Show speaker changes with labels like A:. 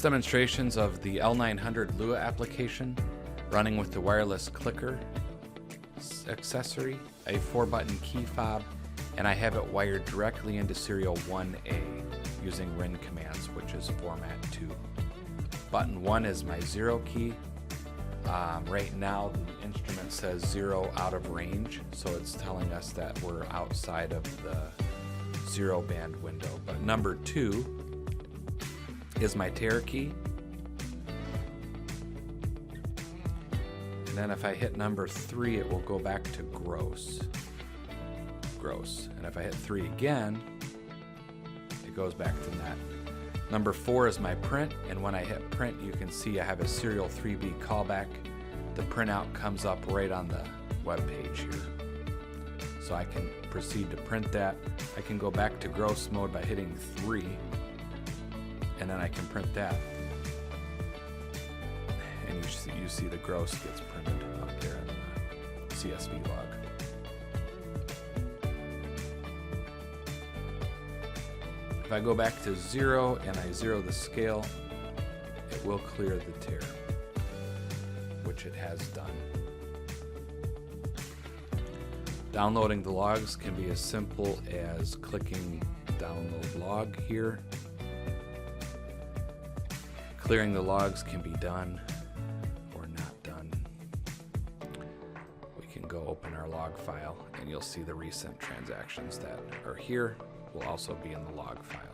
A: demonstrations of the L900 Lua application running with the wireless clicker accessory, a 4-button key fob, and I have it wired directly into serial 1A using Rin commands, which is format 2. Button 1 is my 0 key. Right now the instrument says 0 out of range, so it's telling us that we're outside of the 0 band window. But number 2 is my tare key. And then if I hit number 3, it will go back to gross. And if I hit 3 again, it goes back to net. Number 4 is my print, and when I hit print, you can see I have a serial 3B callback. The printout comes up right on the web page here. So I can proceed to print that. I can go back to gross mode by hitting 3, and then I can print that. And you see the gross gets printed up there in the CSV log. If I go back to 0 and I 0 the scale, it will clear the tare, which it has done. Downloading the logs can be as simple as clicking download log here. Clearing the logs can be done or not done. We can go open our log file and you'll see the recent transactions that are here will also be in the log file.